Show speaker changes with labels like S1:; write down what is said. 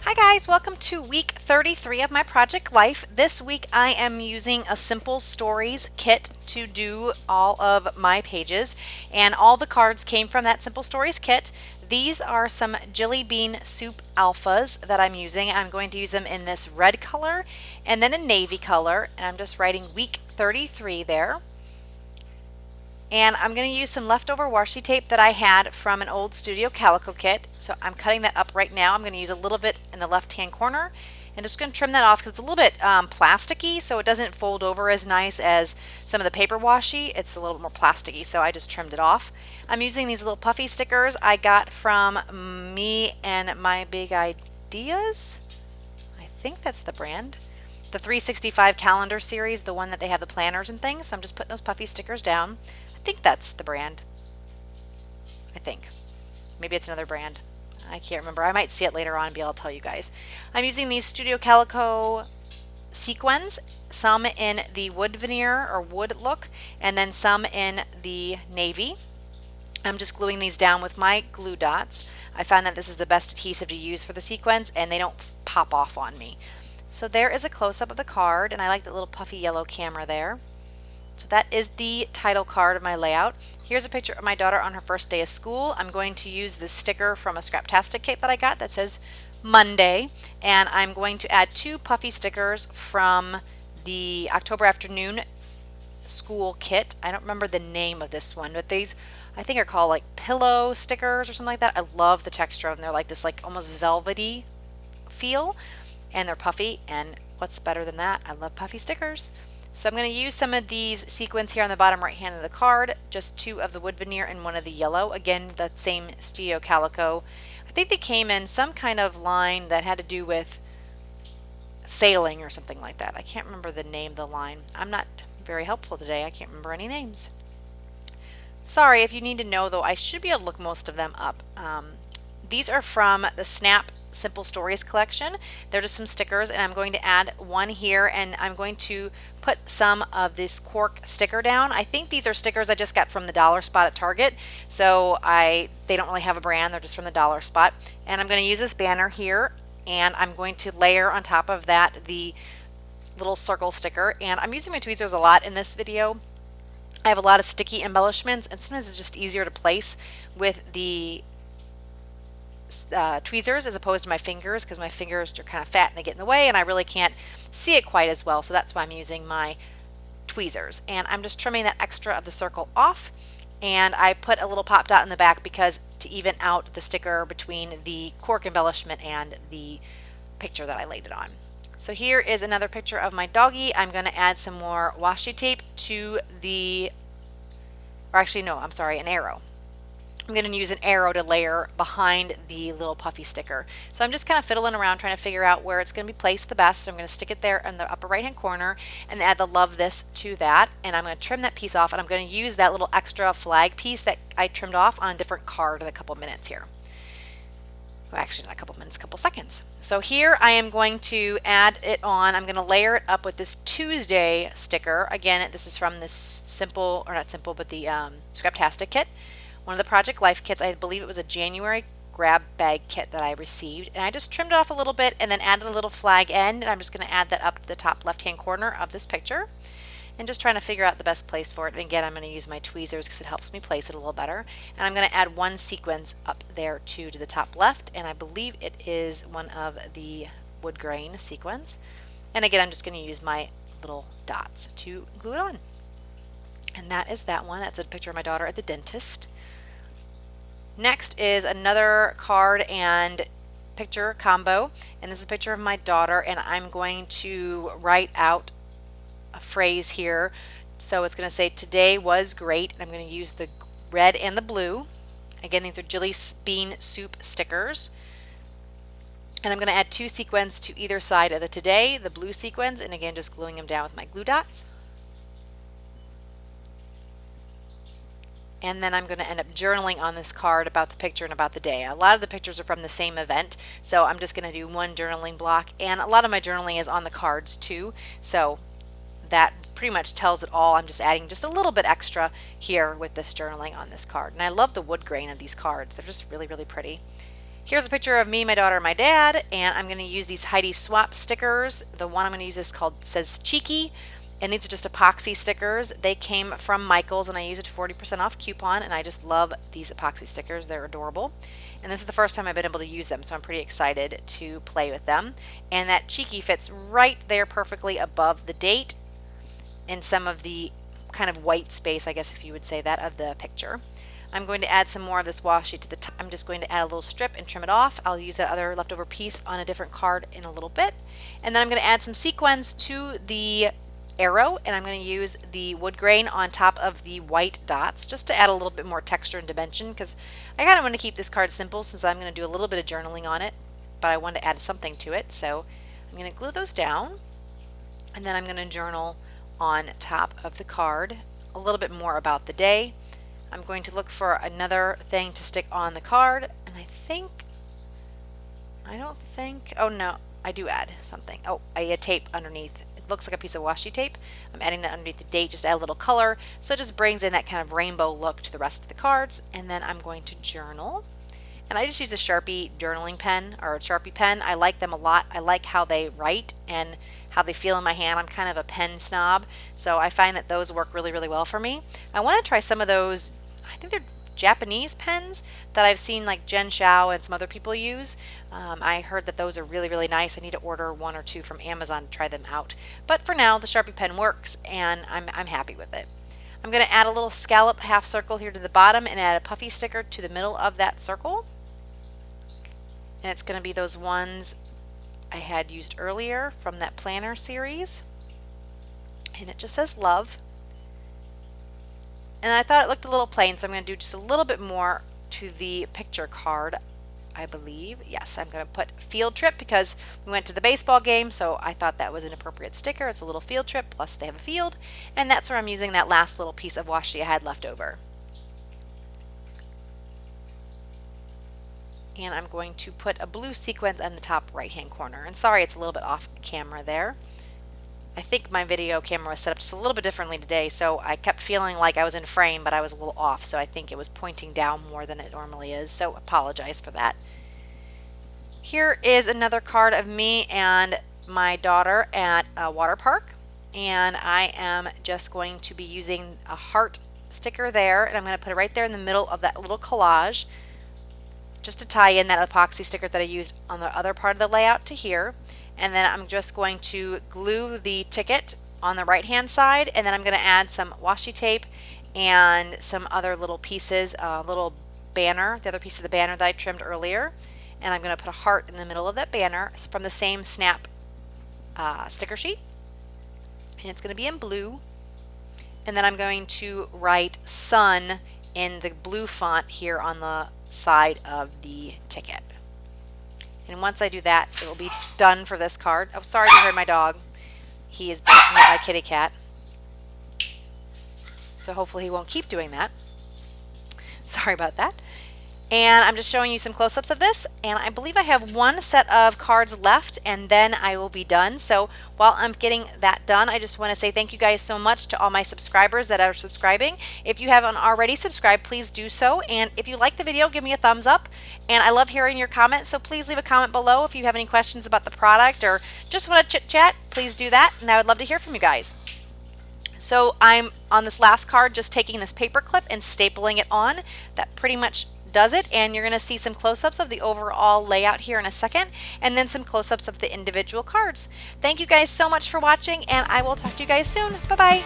S1: Hi guys, welcome to week 33 of my project life. This week I am using a Simple Stories kit to do all of my pages, and all the cards came from that Simple Stories kit. These are some Jelly Bean Soup Alphas that I'm using. I'm going to use them in this red color and then a navy color, and I'm just writing week 33 there. And I'm going to use some leftover washi tape that I had from an old Studio Calico kit. So I'm cutting that up right now. I'm going to use a little bit in the left hand corner and just going to trim that off because it's a little bit plasticky, so it doesn't fold over as nice as some of the paper washi. It's a little bit more plasticky, so I just trimmed it off. I'm using these little puffy stickers I got from Me and My Big Ideas. I think that's the brand. The 365 calendar series, the one that they have the planners and things. So I'm just putting those puffy stickers down. I think that's the brand. I think. Maybe it's another brand. I can't remember. I might see it later on and be able to tell you guys. I'm using these Studio Calico sequins, some in the wood veneer or wood look, and then some in the navy. I'm just gluing these down with my glue dots. I found that this is the best adhesive to use for the sequins and they don't pop off on me. So there is a close-up of the card, and I like the little puffy yellow camera there. So that is the title card of my layout. Here's a picture of my daughter on her first day of school. I'm going to use this sticker from a Scraptastic kit that I got that says Monday, and I'm going to add two puffy stickers from the October afternoon school kit. I don't remember the name of this one, but these I think are called like pillow stickers or something like that. I love the texture of them. They're like this like almost velvety feel, and they're puffy, and what's better than that? I love puffy stickers. So I'm going to use some of these sequins here on the bottom right hand of the card, just two of the wood veneer and one of the yellow. Again, the same Studio Calico. I think they came in some kind of line that had to do with sailing or something like that. I can't remember the name of the line. I'm not very helpful today. I can't remember any names. Sorry if you need to know, though. I should be able to look most of them up. These are from the Snap Simple Stories collection. They're just some stickers, and I'm going to add one here, and I'm going to put some of this cork sticker down. I think these are stickers I just got from the dollar spot at Target, so they don't really have a brand. They're just from the dollar spot. And I'm going to use this banner here, and I'm going to layer on top of that the little circle sticker. And I'm using my tweezers a lot in this video. I have a lot of sticky embellishments, and sometimes it's just easier to place with the tweezers as opposed to my fingers, because my fingers are kind of fat and they get in the way and I really can't see it quite as well, so that's why I'm using my tweezers. And I'm just trimming that extra of the circle off, and I put a little pop dot in the back because to even out the sticker between the cork embellishment and the picture that I laid it on. So here is another picture of my doggy. I'm going to add some more washi tape to the, or actually no, I'm sorry, an arrow. I'm going to use an arrow to layer behind the little puffy sticker. So I'm just kind of fiddling around trying to figure out where it's going to be placed the best. So I'm going to stick it there in the upper right hand corner and add the love this to that. And I'm going to trim that piece off, and I'm going to use that little extra flag piece that I trimmed off on a different card in a couple minutes here. Well, actually not a couple minutes, a couple seconds. So here I am going to add it on. I'm going to layer it up with this Tuesday sticker. Again, this is from this simple, or not simple, but the Scraptastic kit. One of the Project Life kits. I believe it was a January grab bag kit that I received, and I just trimmed it off a little bit and then added a little flag end, and I'm just going to add that up to the top left hand corner of this picture and just trying to figure out the best place for it. And again, I'm going to use my tweezers because it helps me place it a little better, and I'm going to add one sequence up there too to the top left, and I believe it is one of the wood grain sequins. And again, I'm just going to use my little dots to glue it on. And that is that one. That's a picture of my daughter at the dentist. Next is another card and picture combo, and this is a picture of my daughter, and I'm going to write out a phrase here. So it's going to say today was great, and I'm going to use the red and the blue. Again, these are Jelly Bean Soup stickers, and I'm going to add two sequins to either side of the today, the blue sequins, and again just gluing them down with my glue dots. And then I'm going to end up journaling on this card about the picture and about the day. A lot of the pictures are from the same event, so I'm just going to do one journaling block, and a lot of my journaling is on the cards too, so that pretty much tells it all. I'm just adding just a little bit extra here with this journaling on this card. And I love the wood grain of these cards. They're just really, really pretty. Here's a picture of me, my daughter, and my dad, and I'm going to use these Heidi Swap stickers. The one I'm going to use is says Cheeky, and these are just epoxy stickers. They came from Michael's, and I use it to 40% off coupon, and I just love these epoxy stickers. They're adorable. And this is the first time I've been able to use them, so I'm pretty excited to play with them. And that Cheeky fits right there perfectly above the date in some of the kind of white space, I guess if you would say that, of the picture. I'm going to add some more of this washi to the top. I'm just going to add a little strip and trim it off. I'll use that other leftover piece on a different card in a little bit. And then I'm going to add some sequins to the arrow, and I'm going to use the wood grain on top of the white dots just to add a little bit more texture and dimension, because I kind of want to keep this card simple since I'm going to do a little bit of journaling on it, but I want to add something to it. So I'm going to glue those down, and then I'm going to journal on top of the card a little bit more about the day. I'm going to look for another thing to stick on the card, and oh no, I do add something. Oh, I add tape underneath. It looks like a piece of washi tape. I'm adding that underneath the date, just add a little color, so it just brings in that kind of rainbow look to the rest of the cards. And then I'm going to journal. And I just use a Sharpie journaling pen, or a Sharpie pen. I like them a lot. I like how they write and how they feel in my hand. I'm kind of a pen snob, so I find that those work really, really well for me. I want to try some of those, I think they're Japanese pens that I've seen like Jen Shao and some other people use. I heard that those are really, really nice. I need to order one or two from Amazon to try them out. But for now, the Sharpie pen works, and I'm happy with it. I'm going to add a little scallop half circle here to the bottom and add a puffy sticker to the middle of that circle. And it's going to be those ones I had used earlier from that planner series. And it just says love. And I thought it looked a little plain, so I'm going to do just a little bit more to the picture card, I believe. Yes, I'm going to put field trip because we went to the baseball game, so I thought that was an appropriate sticker. It's a little field trip, plus they have a field, and that's where I'm using that last little piece of washi I had left over. And I'm going to put a blue sequence in the top right hand corner. And sorry, it's a little bit off camera there. I think my video camera was set up just a little bit differently today, so I kept feeling like I was in frame, but I was a little off, so I think it was pointing down more than it normally is, so apologize for that. Here is another card of me and my daughter at a water park, and I am just going to be using a heart sticker there, and I'm going to put it right there in the middle of that little collage, just to tie in that epoxy sticker that I used on the other part of the layout to here. And then I'm just going to glue the ticket on the right hand side, and then I'm going to add some washi tape and some other little pieces, little banner, the other piece of the banner that I trimmed earlier, and I'm going to put a heart in the middle of that banner from the same snap sticker sheet, and it's going to be in blue. And then I'm going to write sun in the blue font here on the side of the ticket. And once I do that, it will be done for this card. Oh, sorry if you heard my dog. He is barking at my kitty cat. So hopefully he won't keep doing that. Sorry about that. And I'm just showing you some close-ups of this, and I believe I have one set of cards left, and then I will be done. So while I'm getting that done, I just want to say thank you guys so much to all my subscribers that are subscribing. If you haven't already subscribed, please do so, and if you like the video, give me a thumbs up. And I love hearing your comments, so please leave a comment below if you have any questions about the product or just want to chit-chat. Please do that, and I would love to hear from you guys. So I'm on this last card just taking this paper clip and stapling it on. That pretty much does it, and you're going to see some close-ups of the overall layout here in a second, and then some close-ups of the individual cards. Thank you guys so much for watching, and I will talk to you guys soon. Bye-bye.